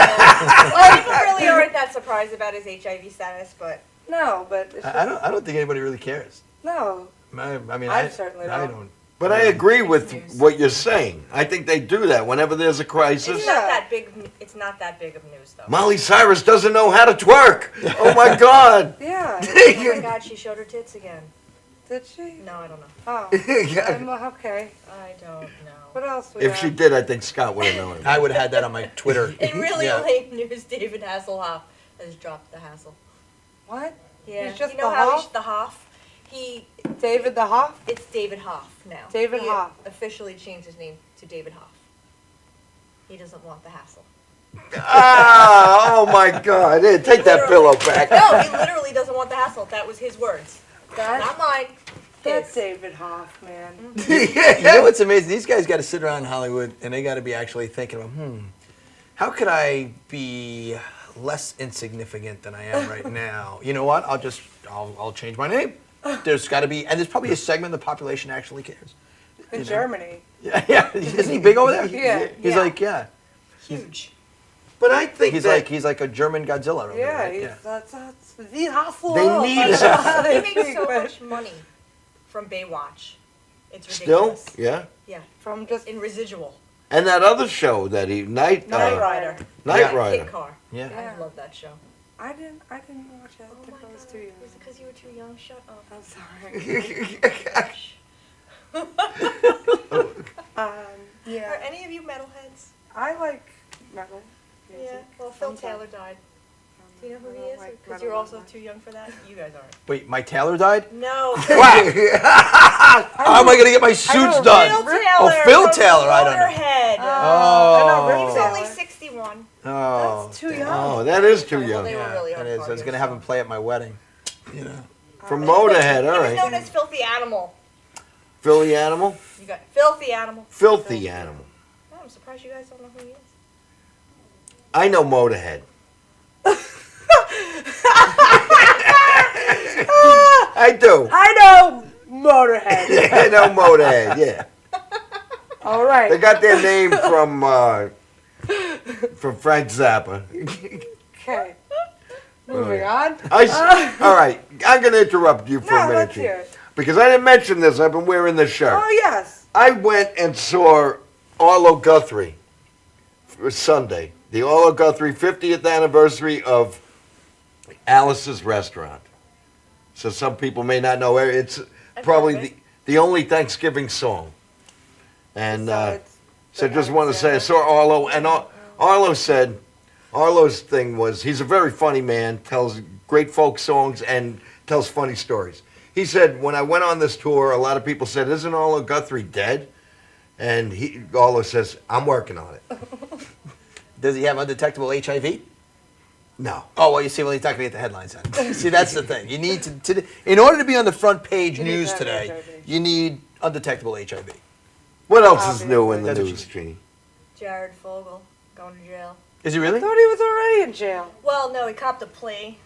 Well, people really aren't that surprised about his HIV status, but No, but it's just, I don't think anybody really cares. no. I mean, I certainly I don't. don't. But I agree with what you're saying. I think they do that whenever there's a crisis. it's not that big. It's not that big of news, though. Miley Cyrus doesn't know how to twerk. Oh my God. Yeah. Oh my God, she showed her tits again. Did she? No, I don't know. Oh. Okay. I don't know. What else? We If got? she did, I think Scott would have known. I would have had that on my Twitter. In really Yeah. late news, David Hasselhoff has dropped the hassle. What? Yeah, He's just you know the how Hoff? he's the Hoff? David the Hoff? It's David Hoff now. David He Hoff. officially changed his name to David Hoff. He doesn't want the hassle. Ah, oh my God. Here, take that pillow back. No, he literally doesn't want the hassle. That was his words. That's- Not mine. That's His. David Hoff, man. You know what's amazing? These guys got to sit around in Hollywood and they got to be actually thinking about, how could I be less insignificant than I am right now? You know what? I'll change my name. There's got to be, and there's probably a segment of the population actually cares. In Germany. Yeah. Isn't he big over there? Yeah. He's like, Huge. But I think he's like a German Godzilla over there. Yeah, Right? that's the hustle. They need some. He makes so much money from Baywatch. It's Still, ridiculous. yeah. Yeah. From just in residual. And that other show that he Knight Rider. Night Rider. Kid Car. Yeah. I love that show. I didn't watch it. I think I was too young. Was it because you were too young? Shut up. I'm sorry. Yeah. Are any of you metalheads? I like metal. Yeah. Well, Phil Taylor died. Do you know who he is? Because you're also too young for that. You guys aren't. Wait, Mike Taylor died? No. Wow. How am I going to get my suits done? Phil Taylor. Oh, Phil Taylor. I don't know. Motorhead. Oh. He's only 61. Oh. That's too young. Oh, that is too young. They were really That is. I was going to have him play at my wedding. You know. From Motorhead, all He was right. known as Filthy Animal. Philly Animal? You got Filthy Animal. Filthy Animal. Oh, I'm surprised you guys don't know who he is. I know Motorhead. I do. I know Motorhead. I know Motorhead, yeah. All right. They got their name from Frank Zappa. Okay. Moving on. All right, I'm going to interrupt you for a minute. Let's hear it. Because I didn't mention this. I've been wearing this shirt. Oh, yes. I went and saw Arlo Guthrie for Sunday. The Arlo Guthrie 50th anniversary of Alice's Restaurant. So some people may not know it. It's probably the only Thanksgiving song. And so just want to say I saw Arlo, and Arlo said, Arlo's thing was, he's a very funny man, tells great folk songs, and tells funny stories. He said, when I went on this tour, a lot of people said, isn't Arlo Guthrie dead? And Arlo says, I'm working on it. Does he have undetectable HIV? No. Oh, well, you see, well, he's not going to get the headlines on. See, that's the thing. You need to in order to be on the front page news today, you need undetectable HIV. What else is new in the news, Jeanie? Jared Fogle going to jail. Is he really? I thought he was already in jail. Well, no, he copped a plea.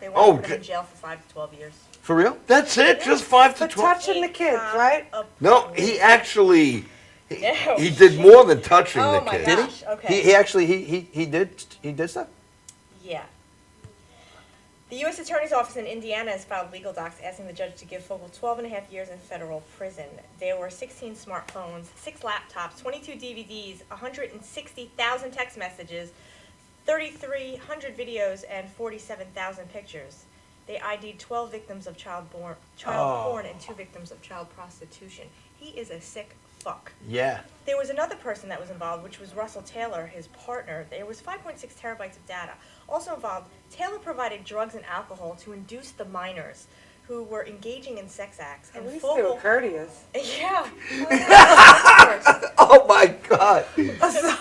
They want to put him in jail for 5 to 12 years. For real? That's it? Just 5 to 12? For touching the kids, right? No, he actually, he did more than touching the kids. Did he? Okay. He actually, he did stuff? Yeah. The U.S. Attorney's Office in Indiana has filed legal docs asking the judge to give Fogle 12.5 years in federal prison. There were 16 smartphones, 6 laptops, 22 DVDs, 160,000 text messages, 3,300 videos, and 47,000 pictures. They ID'd 12 victims of child porn and 2 victims of child prostitution. He is a sick fuck. Yeah. There was another person that was involved, which was Russell Taylor, his partner. There was 5.6 terabytes of data. Also involved, Taylor provided drugs and alcohol to induce the minors who were engaging in sex acts. At And least they were courteous. Yeah. Oh my God.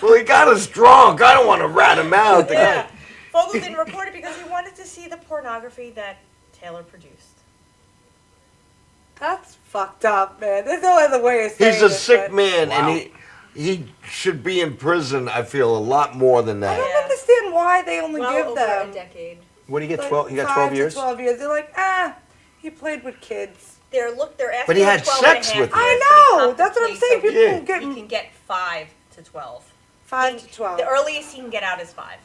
Well, he got us drunk. I don't want to rat him out. Yeah. Fogle didn't report it because he wanted to see the pornography that Taylor produced. That's fucked up, man. There's no other way to say it. He's a sick man, and he should be in prison, I feel, a lot more than that. I don't understand why they only give over them a decade. What do you get? like 12? He got 12 5 years. to 12 years. They're like, he played with kids. They're asking But he had for 12 sex and a half with them. years, I but he know. copped That's the what I'm plea, saying. so People he can get 5 to 12. 5 to 12. The earliest he can get out is 5.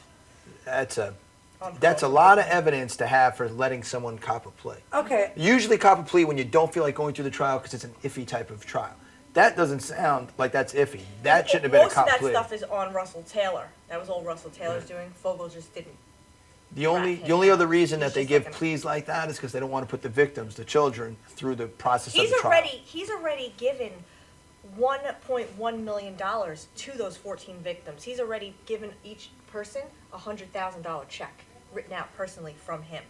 That's a lot of evidence to have for letting someone cop a plea. Okay. Usually cop a plea when you don't feel like going through the trial because it's an iffy type of trial. That doesn't sound like that's iffy. That shouldn't have been a cop plea. Most of that stuff is on Russell Taylor. That was all Russell Taylor's doing. Fogle just didn't. The only other reason that they give pleas like that is because they don't want to put the victims, the children, through the process of the trial. He's already given $1.1 million to those 14 victims. He's already given each person a $100,000 check written out personally from him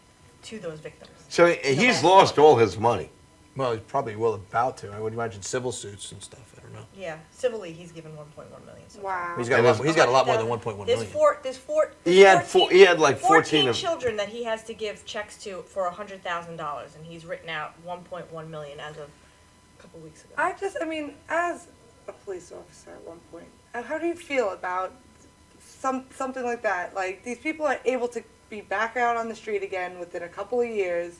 to those victims. So he's lost all his money. Well, he's probably about to. I would imagine civil suits and stuff. I don't know. Yeah, civilly he's given 1.1 million. So wow. He's got a lot more than 1.1 million. He had like 14 children that he has to give checks to for $100,000, and he's written out 1.1 million as of a couple weeks ago. I mean, as a police officer at one point, how do you feel about something like that. Like, these people are able to be back out on the street again within a couple of years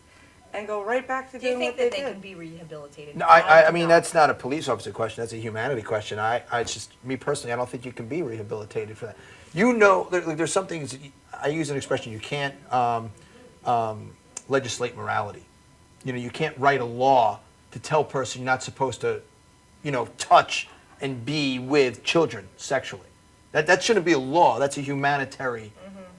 and go right back to doing what they did. Do you think that they can be rehabilitated? No, I mean, that's not a police officer question. That's a humanity question. It's just, me personally, I don't think you can be rehabilitated for that. You know, there's some things, I use an expression, you can't legislate morality. You know, you can't write a law to tell a person you're not supposed to, you know, touch and be with children sexually. That shouldn't be a law. That's a humanitarian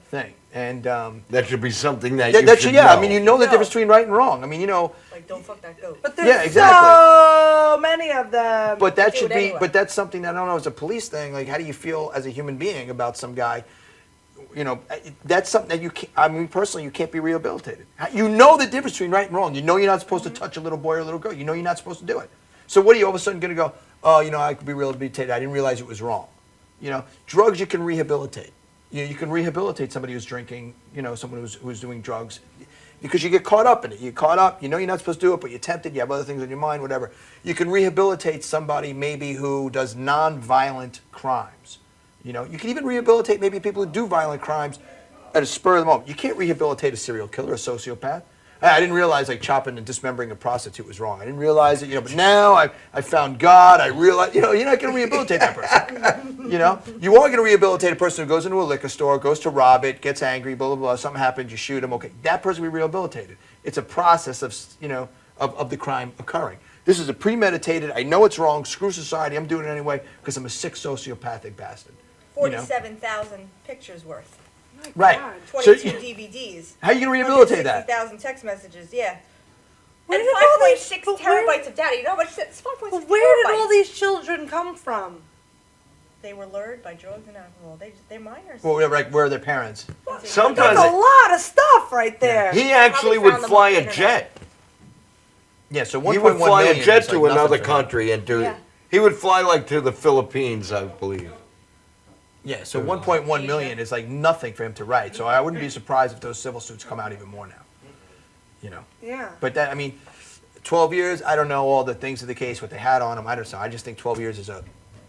thing. And that should be something that yeah, you should know. I mean, you know the difference between right and wrong. I mean, you know. Like, don't fuck that goat. But there's so many of them. But that should be. But that's something that I don't know. As a police thing, like, how do you feel as a human being about some guy? You know, that's something that you can't. I mean, personally, you can't be rehabilitated. You know the difference between right and wrong. You know you're not supposed to touch a little boy or a little girl. You know you're not supposed to do it. So what are you all of a sudden going to go? Oh, you know, I could be rehabilitated. I didn't realize it was wrong. You know, drugs you can rehabilitate. You can rehabilitate somebody who's drinking, you know, someone who's doing drugs, because you get caught up in it. You get caught up, you know you're not supposed to do it, but you're tempted, you have other things on your mind, whatever. You can rehabilitate somebody maybe who does non-violent crimes. You know, you can even rehabilitate maybe people who do violent crimes at a spur of the moment. You can't rehabilitate a serial killer, a sociopath. I didn't realize like chopping and dismembering a prostitute was wrong. I didn't realize it, you know, but now I found God. I realize, you know, you're not going to rehabilitate that person. You know, you are going to rehabilitate a person who goes into a liquor store, goes to rob it, gets angry, blah, blah, blah, something happens, you shoot him, okay. That person will be rehabilitated. It's a process of, you know, of the crime occurring. This is a premeditated, I know it's wrong, screw society, I'm doing it anyway because I'm a sick sociopathic bastard. 47,000 pictures worth. Right. 22 DVDs. How are you going to rehabilitate that? 60,000 text messages, yeah. Where And did all these 5.6 terabytes of data. You know how much it's 5.6 But where did all terabytes. these children come from? They were lured by drugs and alcohol. They're minors. Well, like, where are their parents? Sometimes That's a lot of stuff right there. he actually would fly a jet. Yeah, so He would fly a jet to another country. country and do. He would fly like to the Philippines, I believe. Yeah, so 1.1 million is like nothing for him to write. So I wouldn't be surprised if those civil suits come out even more now. You know. Yeah. But that, I mean, 12 years. I don't know all the things of the case, what they had on him. I don't know. I just think 12 years is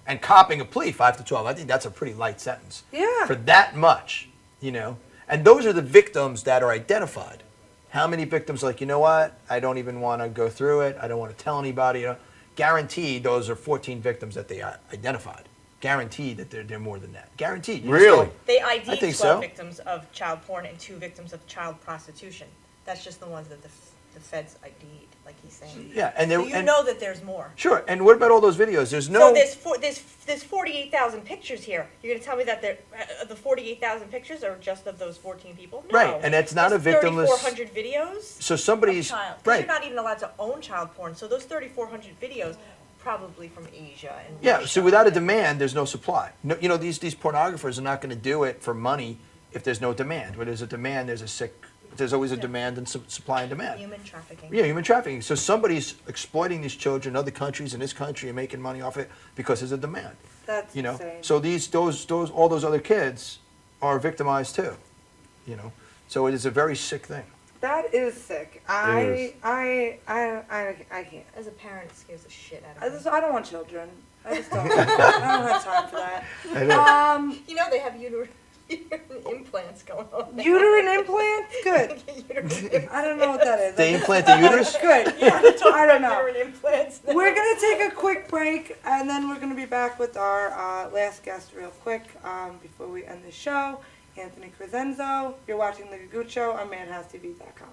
and copping a plea 5 to 12. I think that's a pretty light sentence. Yeah. For that much, you know. And those are the victims that are identified. How many victims are like, you know what? I don't even want to go through it. I don't want to tell anybody. You know? Guaranteed, those are 14 victims that they identified. Guaranteed that they're more than that. Guaranteed. Really? They I ID'd think 12 so. victims of child porn and 2 victims of child prostitution. That's just the ones that the feds ID'd, like he's saying. Yeah, and so you know that there's more. Sure, and what about all those videos? There's no. So there's 48,000 pictures here. You're gonna tell me that the 48,000 pictures are just of those 14 people? No. Right, and it's not a victimless. 3,400 videos. So somebody's of child. 'Cause right. You're not even allowed to own child porn. So those 3,400 videos, probably from Asia and. Yeah, Russia. so without a demand, there's no supply. No, you know, these pornographers are not going to do it for money if there's no demand. Where there's a demand, there's always a demand and supply and demand. Human trafficking. Yeah, human trafficking. So somebody's exploiting these children in other countries in this country and making money off it because there's a demand. That's you know. insane. So all those other kids are victimized too. You know. So it is a very sick thing. That is sick. I can't. As a parent, it scares the shit out of me. I don't want children. I just don't. I don't have time for that. You know they have uterine implants going on. Now. Uterine implants? Good. I don't know what that is. They implant the uterus? Good. I don't know. Uterine implants now. We're going to take a quick break, and then we're going to be back with our last guest real quick before we end the show. Anthony Crecenzo. You're watching The Gagootz Show on MadhouseTV.com.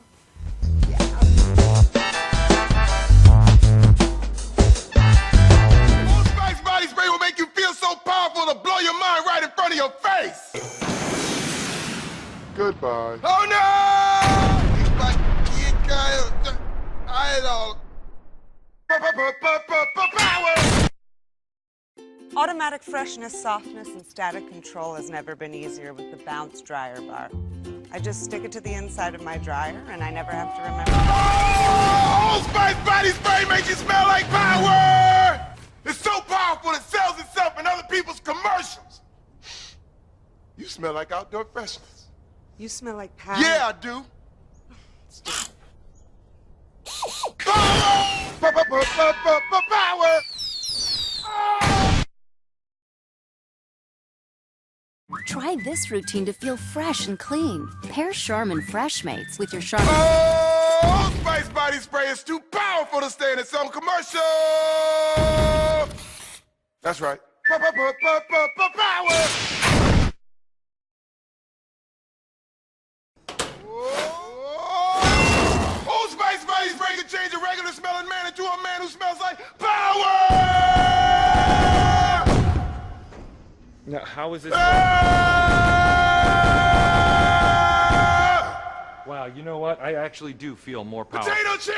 Old Spice body spray will make you feel so powerful to blow your mind right in front of your face. Goodbye. Oh no! It's like you guys, I don't. Power. Automatic freshness, softness, and static control has never been easier with the Bounce Dryer Bar. I just stick it to the inside of my dryer, and I never have to remember. Oh, Old Spice body spray makes you smell like power! It's so powerful it sells itself in other people's commercials. You smell like outdoor freshness. You smell like power. Yeah, I do. Power! Power! Try this routine to feel fresh and clean. Pair Charmin Fresh Mates with your Charmin. Oh, Spice Body Spray is too powerful to stay in its own commercial. That's right. Power. Oh, Spice Body Spray can change a regular smelling man into a man who smells like power. Now, how is this? Wow, you know what? I actually do feel more powerful. Potato chips!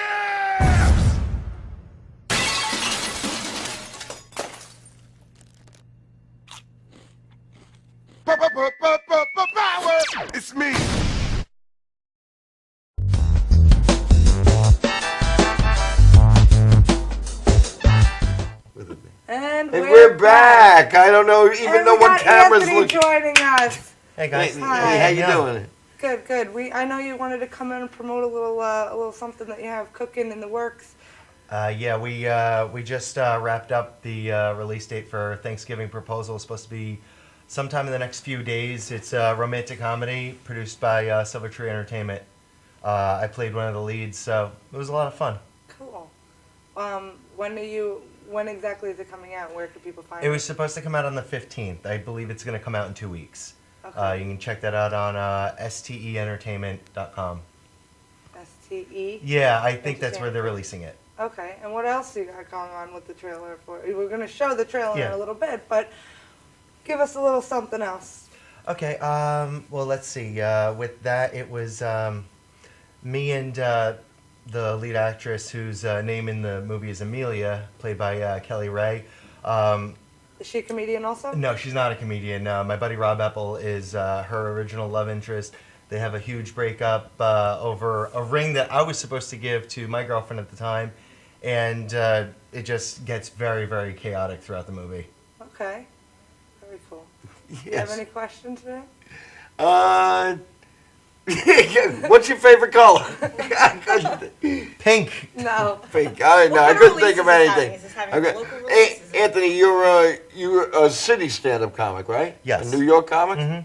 Power! It's me. And we're back. I don't know even know what camera's Anthony looking. joining us. Hey guys. Hi. Hey, how you doing? Good. I know you wanted to come in and promote a little something that you have cooking in the works. Yeah, we just wrapped up the release date for Thanksgiving Proposal. It's supposed to be sometime in the next few days. It's a romantic comedy produced by Silver Tree Entertainment. I played one of the leads, so it was a lot of fun. Cool. When exactly is it coming out? Where can people find it? It was supposed to come out on the 15th. I believe it's going to come out in 2 weeks. Okay. You can check that out on steentertainment.com. STE? Yeah, I think that's where they're releasing it. Okay, and what else you got going on with the trailer for? We're going to show the trailer in Yeah. a little bit, but give us a little something else. Okay, well, let's see. With that, it was me and the lead actress whose name in the movie is Amelia, played by Kelly Ray. Is she a comedian also? No, she's not a comedian. My buddy Rob Apple is her original love interest. They have a huge breakup over a ring that I was supposed to give to my girlfriend at the time, and it just gets very, very chaotic throughout the movie. Okay, very cool. Yes. Do you have any questions for me? What's your favorite color? Pink. No. Pink. I couldn't think of anything. Anthony, you're a city stand-up comic, right? Yes. A New York comic. Mm-hmm.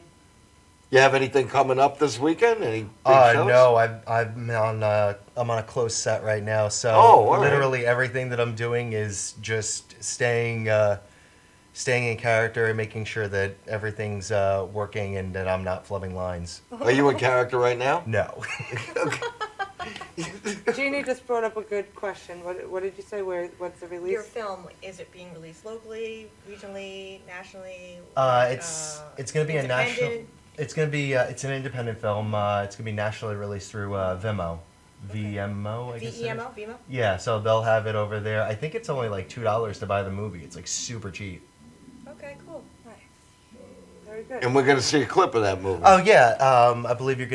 You have anything coming up this weekend? Any big shows? No, I'm on a close set right now, so all right. literally everything that I'm doing is just staying in character and making sure that everything's working and that I'm not flubbing lines. Are you in character right now? No. Jeannie just brought up a good question. What did you say? What's the release? Your film, is it being released locally, regionally, nationally? It's going to be a national. independent? It's going to be it's an independent film. It's going to be nationally released through Vimeo. VMO, I guess. Vimeo? Yeah, so they'll have it over there. I think it's only like $2 to buy the movie. It's like super cheap. Okay, cool. Nice. Very good. And we're going to see a clip of that movie. Oh yeah, I believe you're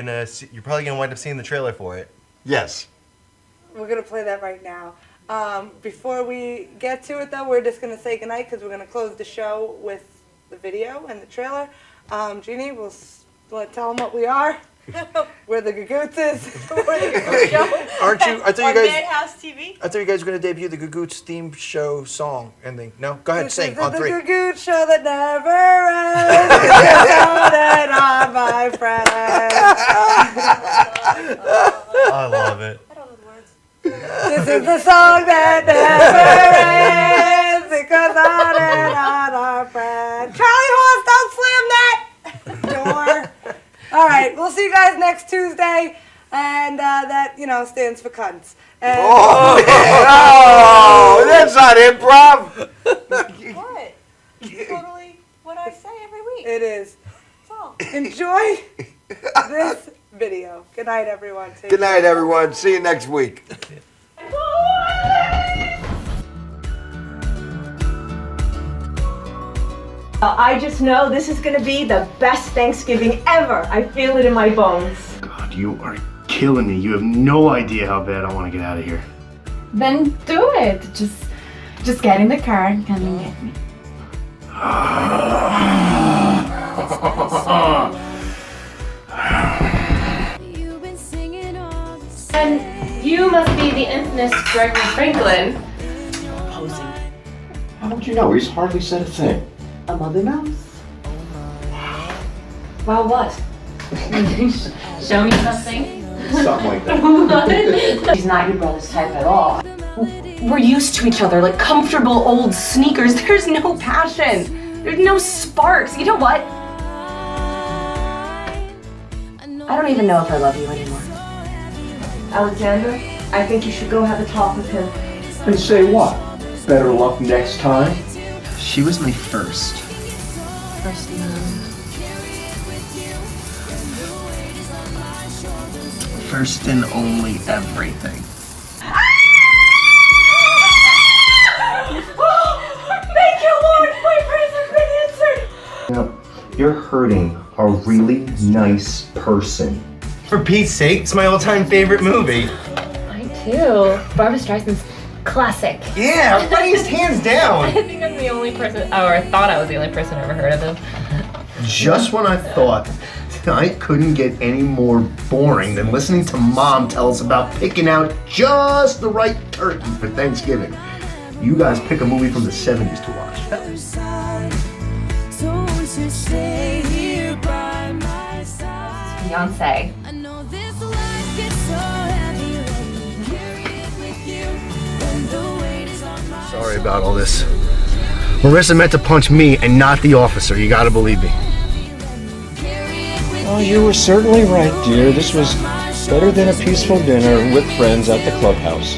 probably gonna wind up seeing the trailer for it. Yes. We're going to play that right now. Before we get to it, though, we're just going to say goodnight because we're going to close the show with the video and the trailer. Jeannie, we'll tell them what we are. We're the Gagootzes. We're the Gagootz Show. Aren't you? I thought you On guys. Madhouse TV. I thought you guys were going to debut the Gagootz theme show song ending. No, go ahead, This sing is on the 3. Gagootz Show that never ends. It's on my friends. I love it. This is the song that never ends because on and on our friends. Charlie Horse, don't slam that door. All right, we'll see you guys next Tuesday, and that stands for cunts. And that's not improv. What? It's totally what I say every week. It is. That's all. Enjoy this video. Good night, everyone. Take Good night, everyone. See you next week. I just know this is going to be the best Thanksgiving ever. I feel it in my bones. God, you are killing me. You have no idea how bad I want to get out of here. Then do it. Just get in the car and come and get me. And you must be the infamous Gregory Franklin. Posing. How don't you know? He's hardly said a thing. A mother mouse. Wow, what? Show me something. Something like that. What? She's not your brother's type at all. We're used to each other, like comfortable old sneakers. There's no passion. There's no sparks. You know what? I don't even know if I love you anymore. Alexander, I think you should go have a talk with him. And say what? Better luck next time? She was my first. First First and only everything. Thank you, Lord! My prayers have been answered! Now, you're hurting a really nice person. For Pete's sake, it's my all-time favorite movie. Mine too. Barbra Streisand's classic. Yeah, funniest hands down. I think I'm the only person, or I thought I was the only person who ever heard of him. Just when I thought I couldn't get any more boring than listening to Mom tell us about picking out just the right turkey for Thanksgiving, you guys pick a movie from the 70s to watch. Beyonce. Sorry about all this. Marissa meant to punch me and not the officer. You gotta believe me. Well, you were certainly right, dear. This was better than a peaceful dinner with friends at the clubhouse.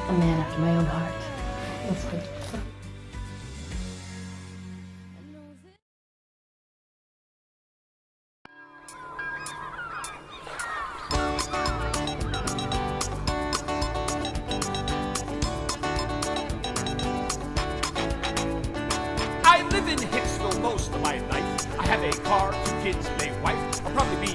A man after my own heart. That's good. I live in Hicksville most of my life. I have a car, 2 kids, and a wife. I'll probably be